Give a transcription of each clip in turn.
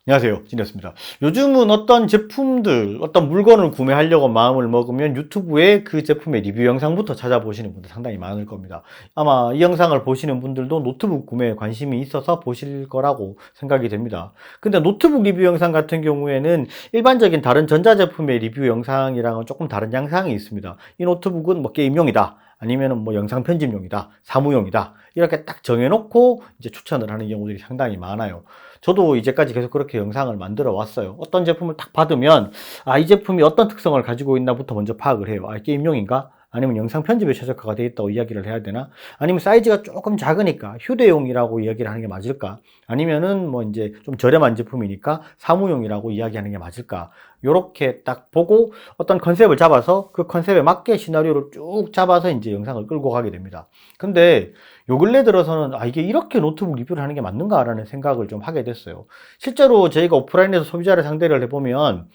안녕하세요, 진이었습니다. 요즘은 어떤 제품들, 어떤 물건을 구매하려고 마음을 먹으면 유튜브에 그 제품의 리뷰 영상부터 찾아보시는 분들 상당히 많을 겁니다. 아마 이 영상을 보시는 분들도 노트북 구매에 관심이 있어서 보실 거라고 생각이 됩니다. 근데 노트북 리뷰 영상 같은 경우에는 일반적인 다른 전자제품의 리뷰 영상이랑은 조금 다른 양상이 있습니다. 이 노트북은 뭐 게임용이다. 아니면은 뭐 영상 편집용이다, 사무용이다. 이렇게 딱 정해놓고 이제 추천을 하는 경우들이 상당히 많아요. 저도 이제까지 계속 그렇게 영상을 만들어 왔어요. 어떤 제품을 딱 받으면, 이 제품이 어떤 특성을 가지고 있나부터 먼저 파악을 해요. 게임용인가? 아니면 영상 편집에 최적화가 되어 있다고 이야기를 해야 되나? 아니면 사이즈가 조금 작으니까 휴대용이라고 이야기를 하는 게 맞을까? 아니면은 뭐 이제 좀 저렴한 제품이니까 사무용이라고 이야기하는 게 맞을까? 요렇게 딱 보고 어떤 컨셉을 잡아서 그 컨셉에 맞게 시나리오를 쭉 잡아서 이제 영상을 끌고 가게 됩니다. 근데 요 근래 들어서는 이게 이렇게 노트북 리뷰를 하는 게 맞는가라는 생각을 좀 하게 됐어요. 실제로 저희가 오프라인에서 소비자를 상대를 해보면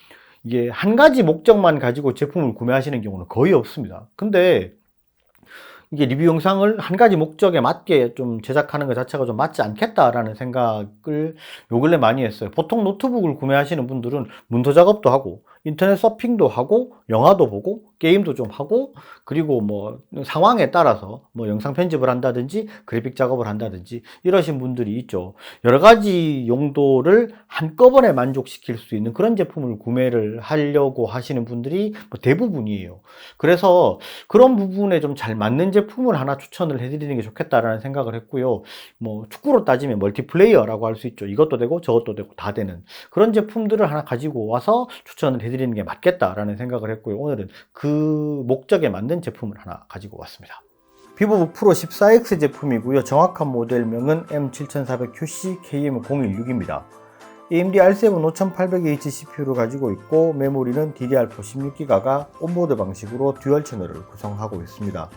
이게 한 가지 목적만 가지고 제품을 구매하시는 경우는 거의 없습니다. 근데 이게 리뷰 영상을 한 가지 목적에 맞게 좀 제작하는 것 자체가 좀 맞지 않겠다라는 생각을 요 근래 많이 했어요. 보통 노트북을 구매하시는 분들은 문서 작업도 하고 인터넷 서핑도 하고 영화도 보고 게임도 좀 하고 그리고 뭐 상황에 따라서 뭐 영상 편집을 한다든지 그래픽 작업을 한다든지 이러신 분들이 있죠. 여러 가지 용도를 한꺼번에 만족시킬 수 있는 그런 제품을 구매를 하려고 하시는 분들이 뭐 대부분이에요. 그래서 그런 부분에 좀 잘 맞는 제품을 하나 추천을 해드리는 게 좋겠다라는 생각을 했고요. 뭐 축구로 따지면 멀티플레이어라고 할 수 있죠. 이것도 되고 저것도 되고 다 되는 그런 제품들을 하나 가지고 와서 추천을 해드리는 게 맞겠다라는 생각을 했고요. 오늘은 그 목적에 맞는 제품을 하나 가지고 왔습니다. 비보북 프로 14X 제품이고요. 정확한 모델명은 M7400QC KM016입니다. AMD R7 5800H CPU를 가지고 있고 메모리는 DDR4 16GB가 온보드 방식으로 듀얼 채널을 구성하고 있습니다.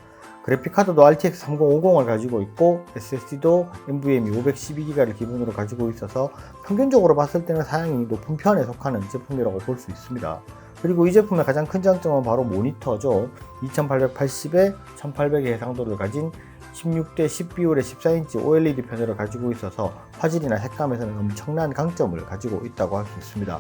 그래픽카드도 RTX 3050을 가지고 있고 SSD도 NVMe 512GB를 기본으로 가지고 있어서 평균적으로 봤을 때는 사양이 높은 편에 속하는 제품이라고 볼 수 있습니다. 그리고 이 제품의 가장 큰 장점은 바로 모니터죠. 2880에 1800의 해상도를 가진 16대 10비율의 14인치 OLED 패널을 가지고 있어서 화질이나 색감에서는 엄청난 강점을 가지고 있다고 할 수 있습니다.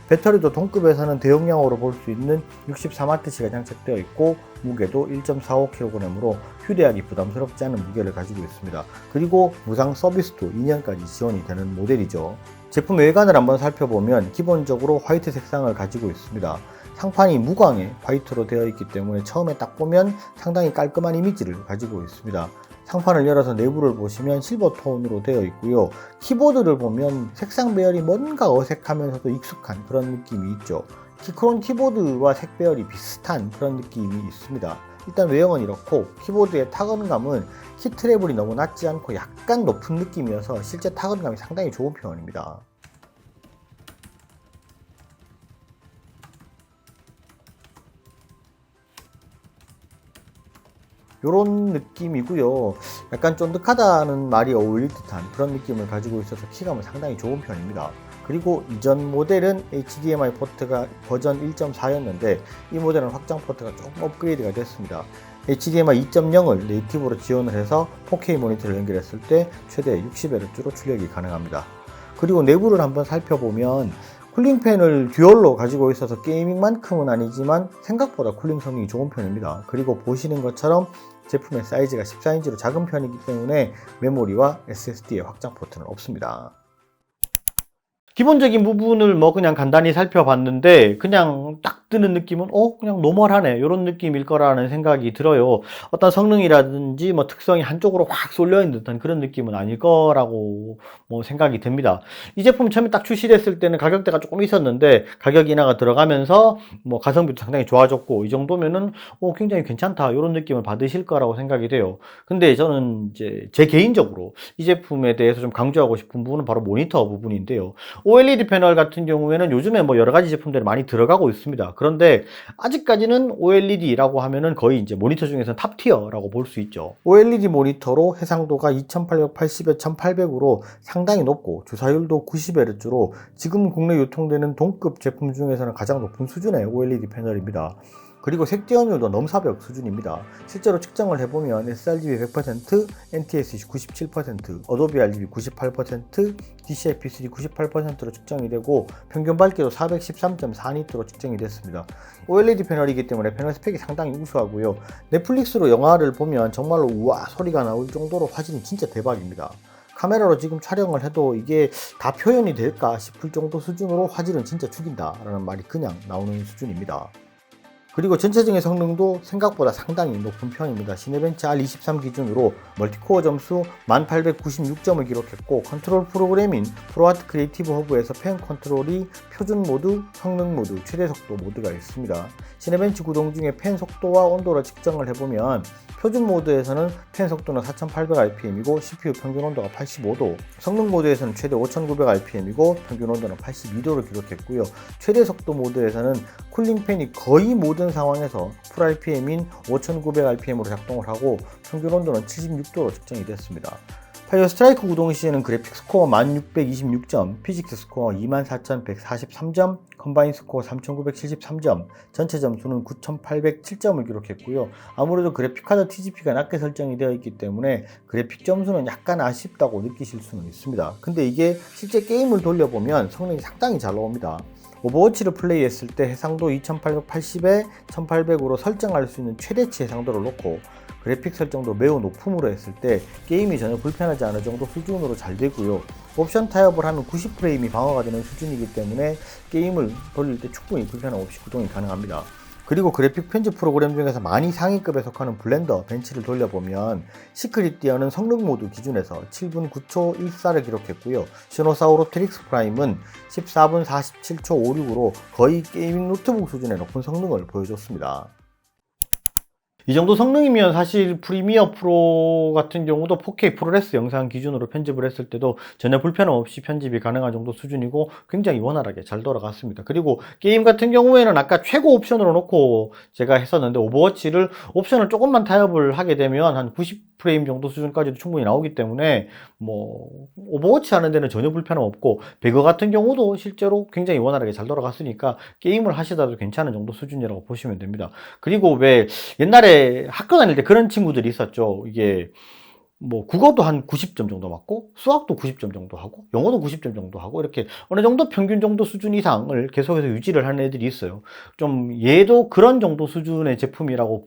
배터리도 동급에서는 대용량으로 볼 수 있는 64W가 장착되어 있고 무게도 1.45kg으로 휴대하기 부담스럽지 않은 무게를 가지고 있습니다. 그리고 무상 서비스도 2년까지 지원이 되는 모델이죠. 제품 외관을 한번 살펴보면 기본적으로 화이트 색상을 가지고 있습니다. 상판이 무광의 화이트로 되어 있기 때문에 처음에 딱 보면 상당히 깔끔한 이미지를 가지고 있습니다. 상판을 열어서 내부를 보시면 실버 톤으로 되어 있고요. 키보드를 보면 색상 배열이 뭔가 어색하면서도 익숙한 그런 느낌이 있죠. 키크론 키보드와 색 배열이 비슷한 그런 느낌이 있습니다. 일단 외형은 이렇고 키보드의 타건감은 키 트래블이 너무 낮지 않고 약간 높은 느낌이어서 실제 타건감이 상당히 좋은 편입니다. 요런 느낌이고요. 약간 쫀득하다는 말이 어울릴 듯한 그런 느낌을 가지고 있어서 키감은 상당히 좋은 편입니다. 그리고 이전 모델은 HDMI 포트가 버전 1.4였는데 이 모델은 확장 포트가 조금 업그레이드가 됐습니다. HDMI 2.0을 네이티브로 지원을 해서 4K 모니터를 연결했을 때 최대 60Hz로 출력이 가능합니다. 그리고 내부를 한번 살펴보면 쿨링팬을 듀얼로 가지고 있어서 게이밍만큼은 아니지만 생각보다 쿨링 성능이 좋은 편입니다. 그리고 보시는 것처럼 제품의 사이즈가 14인치로 작은 편이기 때문에 메모리와 SSD의 확장 포트는 없습니다. 기본적인 부분을 뭐 그냥 간단히 살펴봤는데 그냥 딱 드는 느낌은 그냥 노멀하네 이런 느낌일 거라는 생각이 들어요. 어떤 성능이라든지 뭐 특성이 한쪽으로 확 쏠려 있는 듯한 그런 느낌은 아닐 거라고 뭐 생각이 듭니다. 이 제품 처음에 딱 출시됐을 때는 가격대가 조금 있었는데 가격 인하가 들어가면서 뭐 가성비도 상당히 좋아졌고 이 정도면은 굉장히 괜찮다 이런 느낌을 받으실 거라고 생각이 돼요. 근데 저는 이제 제 개인적으로 이 제품에 대해서 좀 강조하고 싶은 부분은 바로 모니터 부분인데요. OLED 패널 같은 경우에는 요즘에 뭐 여러 가지 제품들이 많이 들어가고 있습니다. 그런데 아직까지는 OLED라고 하면은 거의 이제 모니터 중에서는 탑티어라고 볼 수 있죠. OLED 모니터로 해상도가 2880에 1800으로 상당히 높고 주사율도 90Hz로 지금 국내 유통되는 동급 제품 중에서는 가장 높은 수준의 OLED 패널입니다. 그리고 색제연율도 넘사벽 수준입니다. 실제로 측정을 해보면 sRGB 100%, NTSC 97%, 어도비 RGB 98%, DCI-P3 98%로 측정이 되고 평균 밝기도 413.4니트로 측정이 됐습니다. OLED 패널이기 때문에 패널 스펙이 상당히 우수하고요. 넷플릭스로 영화를 보면 정말로 우와 소리가 나올 정도로 화질이 진짜 대박입니다. 카메라로 지금 촬영을 해도 이게 다 표현이 될까 싶을 정도 수준으로 화질은 진짜 죽인다 라는 말이 그냥 나오는 수준입니다. 그리고 전체적인 성능도 생각보다 상당히 높은 편입니다. 시네벤치 R23 기준으로 멀티코어 점수 1896점을 기록했고 컨트롤 프로그램인 프로아트 크리에이티브 허브에서 펜 컨트롤이 표준 모드, 성능 모드, 최대 속도 모드가 있습니다. 시네벤치 구동 중에 펜 속도와 온도를 측정을 해보면 표준 모드에서는 펜 속도는 4800rpm이고 CPU 평균 온도가 85도, 성능 모드에서는 최대 5900rpm이고 평균 온도는 82도를 기록했고요. 최대 속도 모드에서는 쿨링 팬이 거의 모든 상황에서 풀 RPM인 5900rpm으로 작동을 하고 평균 온도는 76도로 측정이 됐습니다. 파이어 스트라이크 구동 시에는 그래픽 스코어 1626점, 피직스 스코어 24143점, 컴바인 스코어 3973점, 전체 점수는 9807점을 기록했고요. 아무래도 그래픽카드 TGP가 낮게 설정이 되어 있기 때문에 그래픽 점수는 약간 아쉽다고 느끼실 수는 있습니다. 근데 이게 실제 게임을 돌려보면 성능이 상당히 잘 나옵니다. 오버워치를 플레이했을 때 해상도 2880에 1800으로 설정할 수 있는 최대치 해상도를 놓고 그래픽 설정도 매우 높음으로 했을 때 게임이 전혀 불편하지 않을 정도 수준으로 잘 되고요. 옵션 타협을 하면 90프레임이 방어가 되는 수준이기 때문에 게임을 돌릴 때 충분히 불편 없이 구동이 가능합니다. 그리고 그래픽 편집 프로그램 중에서 많이 상위급에 속하는 블렌더 벤치를 돌려보면 시크릿 디어는 성능 모드 기준에서 7분 9초 14를 기록했고요. 시노사우로 트릭스 프라임은 14분 47초 56으로 거의 게이밍 노트북 수준의 높은 성능을 보여줬습니다. 이 정도 성능이면 사실 프리미어 프로 같은 경우도 4K 프로레스 영상 기준으로 편집을 했을 때도 전혀 불편 없이 편집이 가능한 정도 수준이고 굉장히 원활하게 잘 돌아갔습니다. 그리고 게임 같은 경우에는 아까 최고 옵션으로 놓고 제가 했었는데 오버워치를 옵션을 조금만 타협을 하게 되면 한 90프레임 정도 수준까지도 충분히 나오기 때문에 뭐 오버워치 하는 데는 전혀 불편함 없고 배그 같은 경우도 실제로 굉장히 원활하게 잘 돌아갔으니까 게임을 하시다도 괜찮은 정도 수준이라고 보시면 됩니다. 그리고 왜 옛날에 학교 다닐 때 그런 친구들이 있었죠. 이게 뭐 국어도 한 90점 정도 맞고 수학도 90점 정도 하고 영어도 90점 정도 하고 이렇게 어느 정도 평균 정도 수준 이상을 계속해서 유지를 하는 애들이 있어요. 좀 얘도 그런 정도 수준의 제품이라고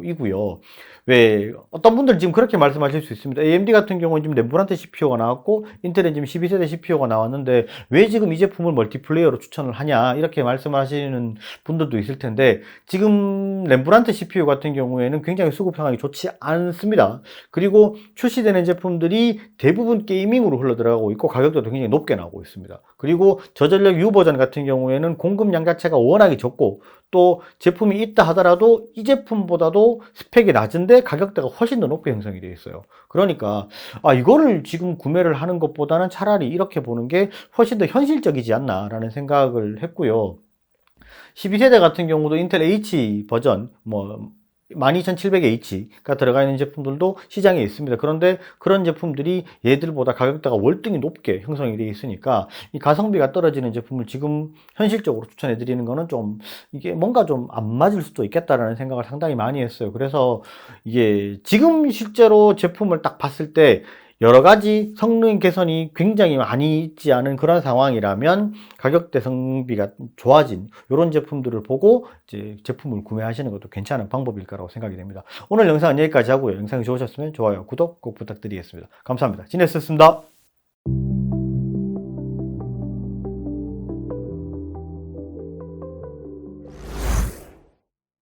보이고요. 왜 어떤 분들은 지금 그렇게 말씀하실 수 있습니다. AMD 같은 경우는 지금 램브란테 CPU가 나왔고 인텔은 지금 12세대 CPU가 나왔는데 왜 지금 이 제품을 멀티플레이어로 추천을 하냐 이렇게 말씀하시는 분들도 있을 텐데 지금 램브란테 CPU 같은 경우에는 굉장히 수급 상황이 좋지 않습니다. 그리고 출시되는 제품들이 대부분 게이밍으로 흘러들어가고 있고 가격도 굉장히 높게 나오고 있습니다. 그리고 저전력 U 버전 같은 경우에는 공급량 자체가 워낙에 적고 또 제품이 있다 하더라도 이 제품보다도 스펙이 낮은데 가격대가 훨씬 더 높게 형성이 되어 있어요. 그러니까 이거를 지금 구매를 하는 것보다는 차라리 이렇게 보는 게 훨씬 더 현실적이지 않나라는 생각을 했고요. 12세대 같은 경우도 인텔 H 버전 12700H가 들어가 있는 제품들도 시장에 있습니다. 그런데 그런 제품들이 얘들보다 가격대가 월등히 높게 형성이 되어 있으니까 이 가성비가 떨어지는 제품을 지금 현실적으로 추천해 드리는 거는 좀 이게 뭔가 좀 안 맞을 수도 있겠다라는 생각을 상당히 많이 했어요. 그래서 이게 지금 실제로 제품을 딱 봤을 때 여러 가지 성능 개선이 굉장히 많이 있지 않은 그런 상황이라면 가격대 성비가 좋아진 이런 제품들을 보고 이제 제품을 구매하시는 것도 괜찮은 방법일 거라고 생각이 됩니다. 오늘 영상은 여기까지 하고요. 영상이 좋으셨으면 좋아요, 구독 꼭 부탁드리겠습니다. 감사합니다. 지냈었습니다.